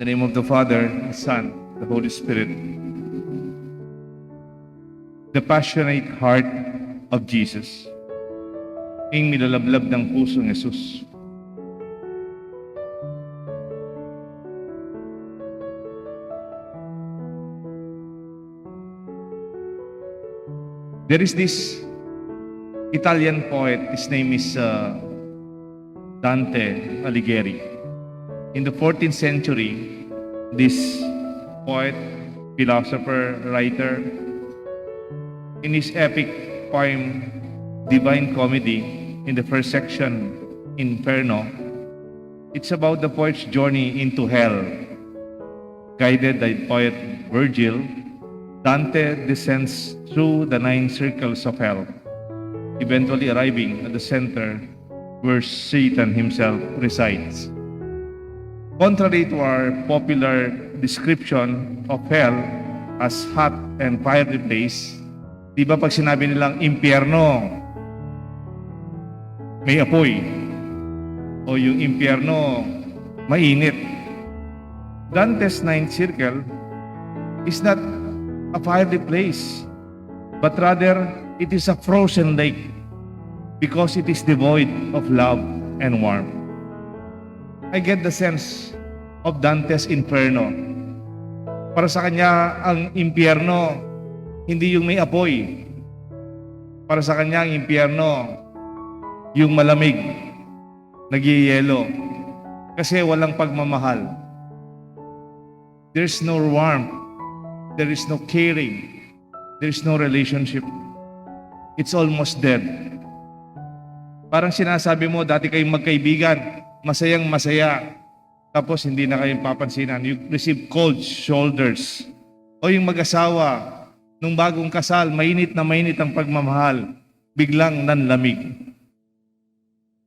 In the name of the Father, the Son, the Holy Spirit. The passionate heart of Jesus. Ang nilalablab ng pusong Jesus. There is this Italian poet, his name is Dante Alighieri. In the 14th century, this poet, philosopher, writer, in his epic poem, Divine Comedy, in the first section, Inferno, it's about the poet's journey into hell. Guided by poet Virgil, Dante descends through the 9 circles of hell, eventually arriving at the center where Satan himself resides. Contrary to our popular description of hell as hot and fiery place, di ba pag sinabi nilang impyerno, may apoy, o yung impyerno, mainit. Dante's 9th circle is not a fiery place, but rather it is a frozen lake because it is devoid of love and warmth. I get the sense of Dante's Inferno. Para sa kanya, ang impyerno, hindi yung may apoy. Para sa kanya, ang impyerno, yung malamig, nagyayelo. Kasi walang pagmamahal. There's no warmth. There is no caring. There is no relationship. It's almost dead. Parang sinasabi mo, dati kayong magkaibigan, masayang masaya, tapos hindi na kayong papansinan. You receive cold shoulders. O yung mag-asawa, nung bagong kasal, mainit na mainit ang pagmamahal, biglang nanlamig.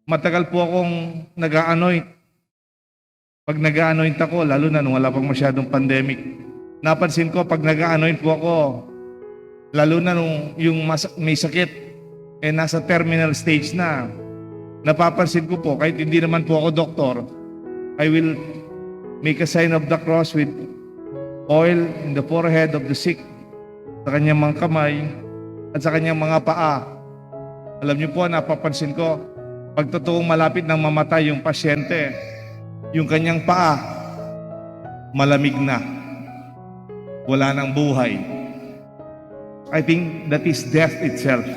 Matagal po akong nag-a-anoint. Pag nag-a-anoint ako, lalo na nung wala pang masyadong pandemic, napansin ko, pag nag-a-anoint po ako, lalo na nung yung may sakit, nasa terminal stage na, napapansin ko po, kahit hindi naman po ako doktor, I will make a sign of the cross with oil in the forehead of the sick, sa kanyang mga kamay, at sa kanyang mga paa. Alam niyo po, napapansin ko, pag totoong malapit nang mamatay yung pasyente, yung kanyang paa, malamig na. Wala nang buhay. I think that is death itself.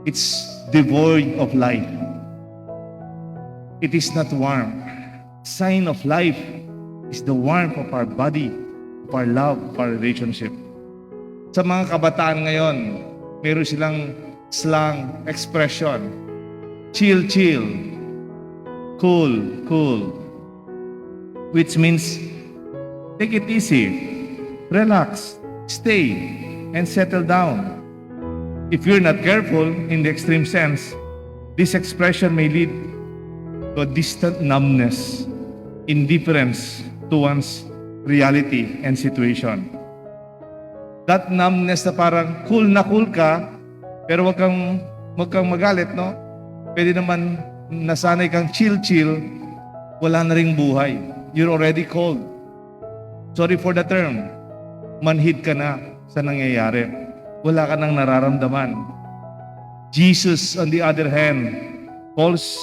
It's devoid of life. It is not warm. Sign of life is the warmth of our body, of our love, of our relationship. Sa mga kabataan ngayon, meron silang slang expression. Chill, chill. Cool, cool. Which means, take it easy. Relax. Stay. And settle down. If you're not careful, in the extreme sense, this expression may lead to a distant numbness, indifference to one's reality and situation. That numbness na parang cool ka, pero wag kang magalit, no? Pwede naman nasanay kang chill, wala na ring buhay. You're already cold. Sorry for the term. Manhid ka na sa nangyayari. Wala ka nang nararamdaman. Jesus, on the other hand, calls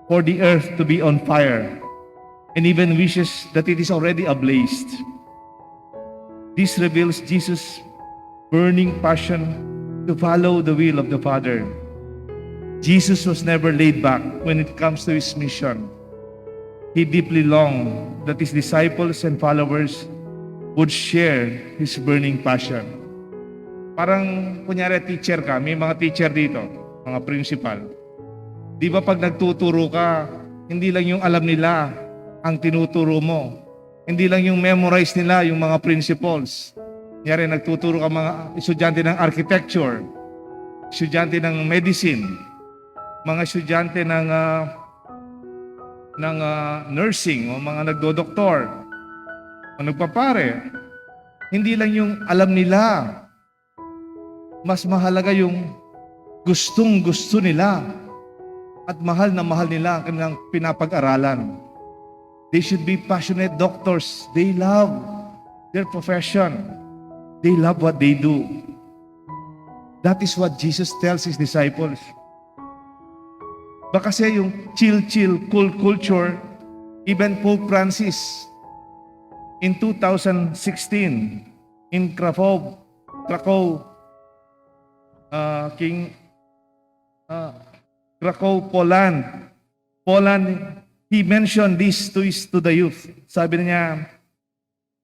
for the earth to be on fire and even wishes that it is already ablaze. This reveals Jesus' burning passion to follow the will of the Father. Jesus was never laid back when it comes to his mission. He deeply longed that his disciples and followers would share his burning passion. Parang, kunyari, teacher ka, may mga teacher dito, mga principal. Di ba pag nagtuturo ka, hindi lang yung alam nila ang tinuturo mo. Hindi lang yung memorize nila yung mga principles. Kunyari, nagtuturo ka mga estudyante ng architecture, estudyante ng medicine, mga estudyante ng nursing o mga nagdodoktor o nagpapare. Hindi lang yung alam nila. Mas mahalaga yung gustong-gusto nila at mahal na mahal nila ang kanilang pinapag-aralan. They should be passionate doctors. They love their profession. They love what they do. That is what Jesus tells His disciples. Baka kasi yung chill, cool culture, even Pope Francis, in 2016, in Krakow, Poland, he mentioned this to the youth. Sabi niya,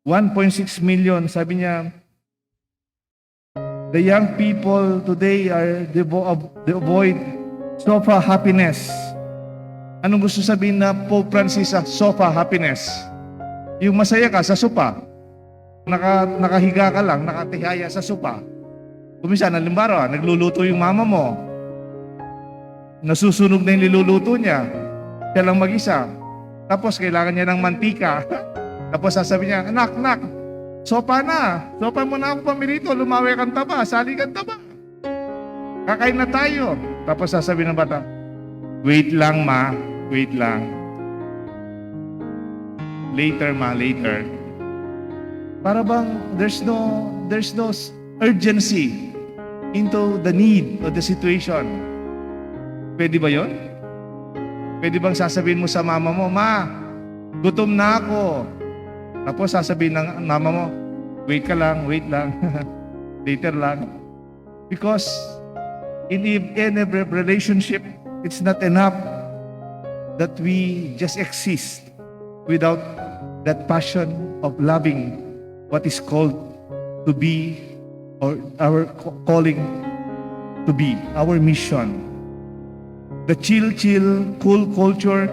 1.6 million, sabi niya, the young people today are devoid sofa happiness. Anong gusto sabihin na Pope Francis sa sofa happiness? Yung masaya ka sa sopa, nakahiga ka lang, nakatihaya sa sopa. Kuminsan, halimbawa, nagluluto yung mama mo, nasusunog na yung niluluto niya, siya lang mag-isa. Tapos kailangan niya ng mantika. Tapos sasabi niya, anak, sopa na. Sopa mo na ako pamirito, lumawi kang taba, sali kang taba. Kakain na tayo. Tapos sasabi ng bata, wait lang ma, wait lang. Later ma, later. Para bang there's no urgency into the need of the situation. Pwede ba yun? Pwede bang sasabihin mo sa mama mo, ma, gutom na ako. Tapos sasabihin ng mama mo, wait ka lang, wait lang. Later lang. Because in every relationship, it's not enough that we just exist without that passion of loving what is called to be, or our calling to be, our mission. The chill, cool culture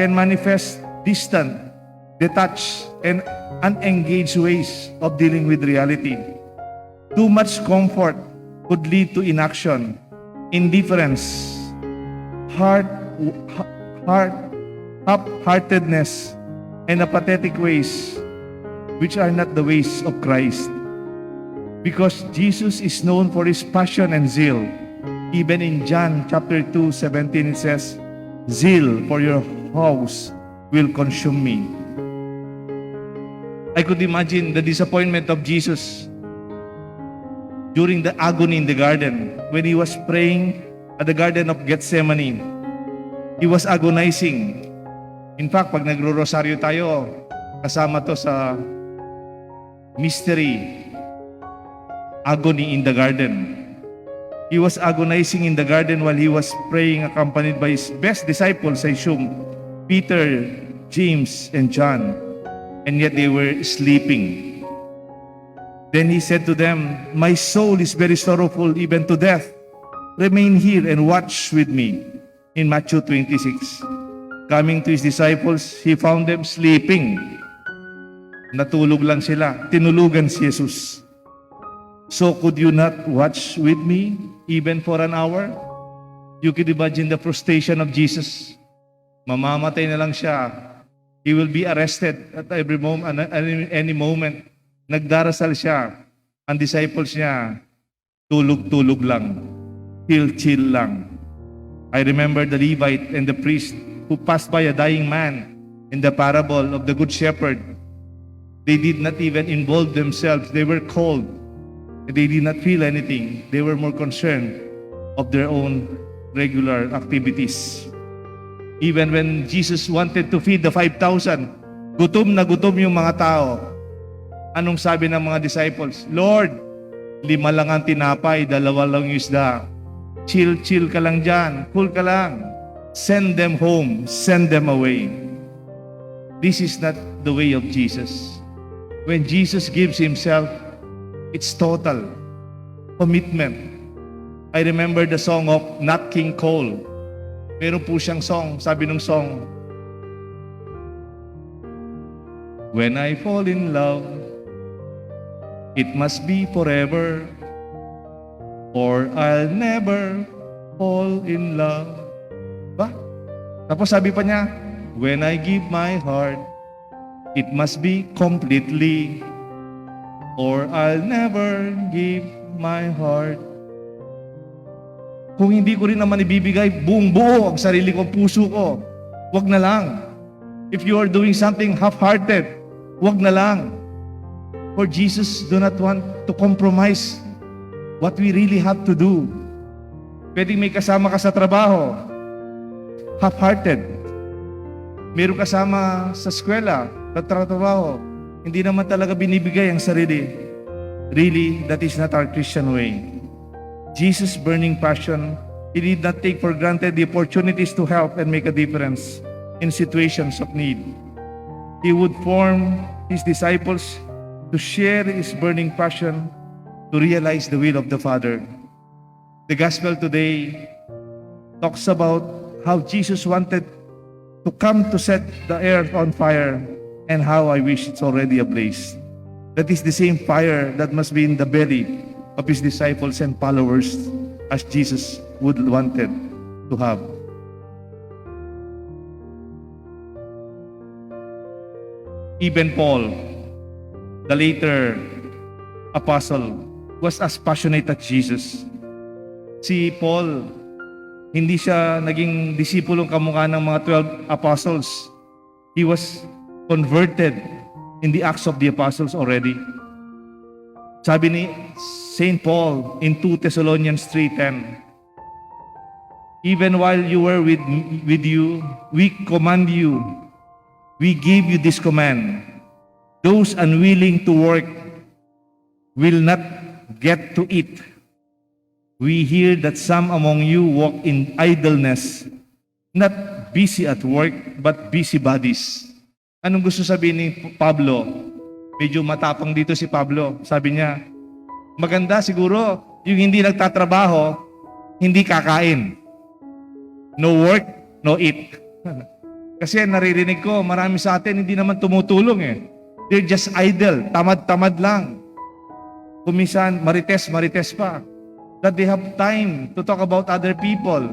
can manifest distant, detached, and unengaged ways of dealing with reality. Too much comfort could lead to inaction, indifference, half-heartedness, and apathetic ways, which are not the ways of Christ. Because Jesus is known for His passion and zeal. Even in John chapter 2:17, it says, zeal for your house will consume me. I could imagine the disappointment of Jesus during the agony in the garden when He was praying at the Garden of Gethsemane. He was agonizing. In fact, pag nagro-rosaryo tayo, kasama to sa mystery, agony in the garden. He was agonizing in the garden while He was praying, accompanied by His best disciples, I assume, Peter, James, and John. And yet they were sleeping. Then He said to them, my soul is very sorrowful, even to death. Remain here and watch with me. In Matthew 26. Coming to His disciples, He found them sleeping. Natulog lang sila. Tinulugan si Jesus. So could you not watch with me even for an hour? You could imagine the frustration of Jesus. Mamamatay na lang siya. He will be arrested at every moment, any moment. Nagdarasal siya. Ang disciples niya, tulog-tulog lang. Chill lang. I remember the Levite and the priest who passed by a dying man in the parable of the Good Shepherd. They did not even involve themselves. They were cold. They did not feel anything. They were more concerned of their own regular activities. Even when Jesus wanted to feed the 5,000, gutom na gutom yung mga tao. Anong sabi ng mga disciples? Lord, 5 lang ang tinapay, 2 lang yung isda. Chill ka lang dyan. Cool ka lang. Send them home. Send them away. This is not the way of Jesus. When Jesus gives Himself, it's total commitment. I remember the song of Nat King Cole. Meron po siyang song. Sabi ng song, when I fall in love, it must be forever, or I'll never fall in love. Ba? Tapos sabi pa niya, when I give my heart, it must be completely, or I'll never give my heart. Kung hindi ko rin naman ibibigay buong buo ang sarili kong puso ko, wag na lang. If you are doing something half-hearted, wag na lang. For Jesus do not want to compromise what we really have to do. Pwedeng may kasama ka sa trabaho, half-hearted. Meron kasama sa eskwela, sa trabaho, hindi naman talaga binibigay ang sarili. Really, that is not our Christian way. Jesus' burning passion, He did not take for granted the opportunities to help and make a difference in situations of need. He would form His disciples to share His burning passion to realize the will of the Father. The gospel today talks about how Jesus wanted to come to set the earth on fire, and how I wish it's already ablaze. That is the same fire that must be in the belly of His disciples and followers as Jesus would wanted to have. Even Paul, the later apostle, was as passionate as Jesus. Si Paul, hindi siya naging disipulong kamukha ng mga 12 apostles. He was converted in the Acts of the Apostles already. Sabi ni Saint Paul in 2 Thessalonians 3:10, even while you were with you, we command you, we gave you this command, those unwilling to work will not get to eat. We hear that some among you walk in idleness, not busy at work, but busybodies. Anong gusto sabihin ni Pablo? Medyo matapang dito si Pablo. Sabi niya, maganda siguro yung hindi nagtatrabaho, hindi kakain. No work, no eat. Kasi naririnig ko, marami sa atin hindi naman tumutulong eh. They're just idle, tamad-tamad lang. Kumisan, marites pa. That they have time to talk about other people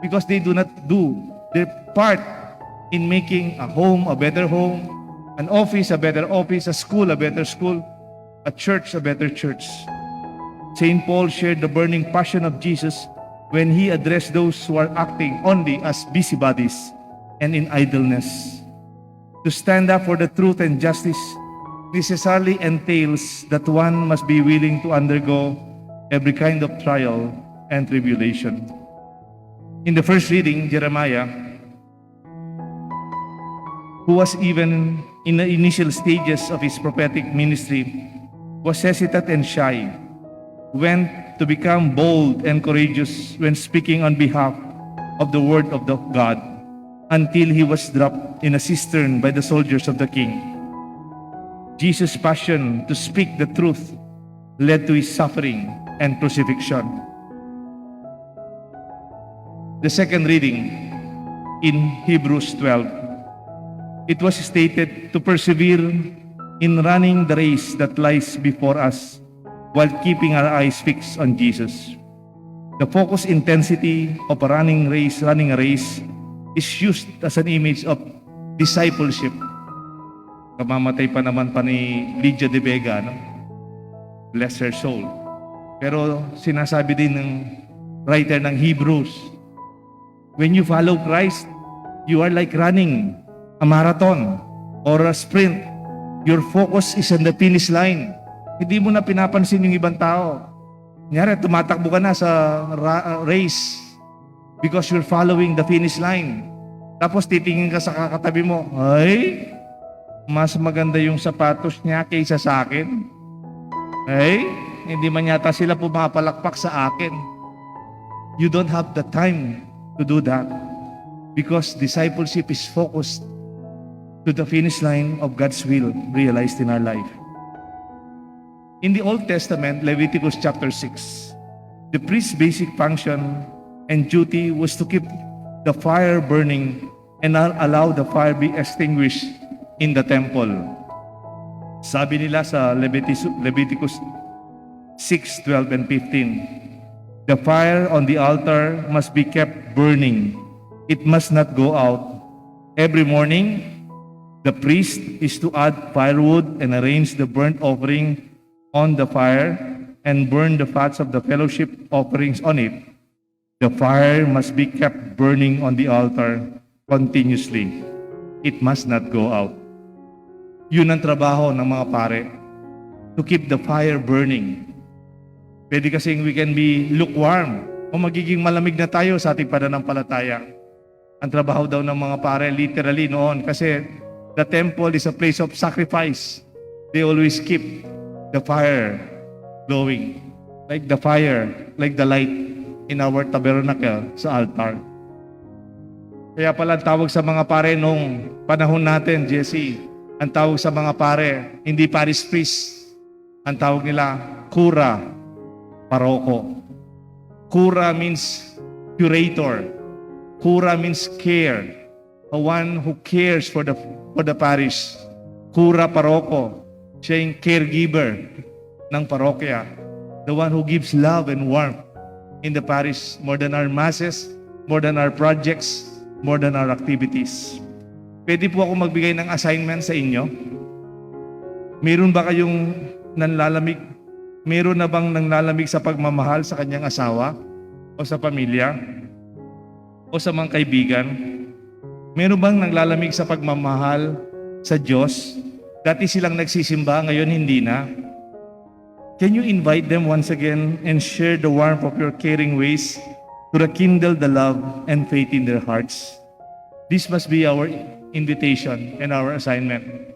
because they do not do their part in making a home a better home, an office a better office, a school a better school, a church a better church. Saint Paul shared the burning passion of Jesus when he addressed those who are acting only as busybodies and in idleness. To stand up for the truth and justice necessarily entails that one must be willing to undergo every kind of trial and tribulation. In the first reading, Jeremiah, who was even in the initial stages of his prophetic ministry, was hesitant and shy, went to become bold and courageous when speaking on behalf of the word of the God, until he was dropped in a cistern by the soldiers of the king. Jesus' passion to speak the truth led to his suffering and crucifixion. The second reading in Hebrews 12, it was stated to persevere in running the race that lies before us while keeping our eyes fixed on Jesus. The focused intensity of a running a race is used as an image of discipleship. Kamamatay pa naman pa ni Lydia de Vega, no? Bless her soul. Pero sinasabi din ng writer ng Hebrews, when you follow Christ, you are like running a marathon or a sprint. Your focus is on the finish line. Hindi mo na pinapansin yung ibang tao. Kunyari, tumatakbo ka na sa race because you're following the finish line. Tapos titingin ka sa kakatabi mo, ay, mas maganda yung sapatos niya kaysa sa akin. Ay, hindi man yata sila pumapalakpak sa akin. You don't have the time to do that because discipleship is focused to the finish line of God's will realized in our life. In the Old Testament, Leviticus chapter 6, the priest's basic function and duty was to keep the fire burning and not allow the fire be extinguished in the temple. Sabi nila sa Leviticus 6:12 and 15, the fire on the altar must be kept burning. It must not go out. Every morning, the priest is to add firewood and arrange the burnt offering on the fire and burn the fats of the fellowship offerings on it. The fire must be kept burning on the altar continuously. it must not go out. Yun ang trabaho ng mga pare, to keep the fire burning. Pwede kasing we can be lukewarm o magiging malamig na tayo sa ating pananampalataya. Ang trabaho daw ng mga pare literally noon kasi the temple is a place of sacrifice. They always keep the fire glowing. Like the fire, like the light in our tabernacle sa altar. Kaya pala ang tawag sa mga pare nung panahon natin, Jesse, ang tawag sa mga pare, hindi parish priest. Ang tawag nila, kura, paroko. Kura means curator. Kura means care. A one who cares for the parish. Kura, paroko. Siya yung caregiver ng parokya. The one who gives love and warmth in the parish more than our masses, more than our projects, more than our activities. Pwede po ako magbigay ng assignment sa inyo? Meron ba kayong nanlalamig? Meron na bang nanlalamig sa pagmamahal sa kanyang asawa? O sa pamilya? O sa mga kaibigan? Meron bang nanglalamig sa pagmamahal sa Diyos? Dati silang nagsisimba, ngayon hindi na. Can you invite them once again and share the warmth of your caring ways to rekindle the love and faith in their hearts? This must be our invitation and our assignment.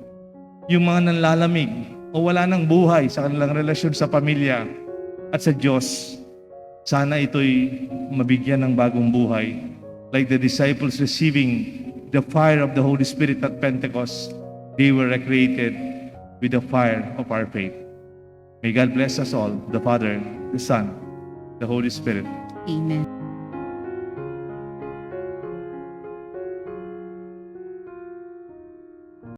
Yung mga nanlalamig o wala ng buhay sa kanilang relasyon sa pamilya at sa Diyos, sana ito'y mabigyan ng bagong buhay. Like the disciples receiving the fire of the Holy Spirit at Pentecost, they were recreated with the fire of our faith. May God bless us all, the Father, the Son, the Holy Spirit. Amen.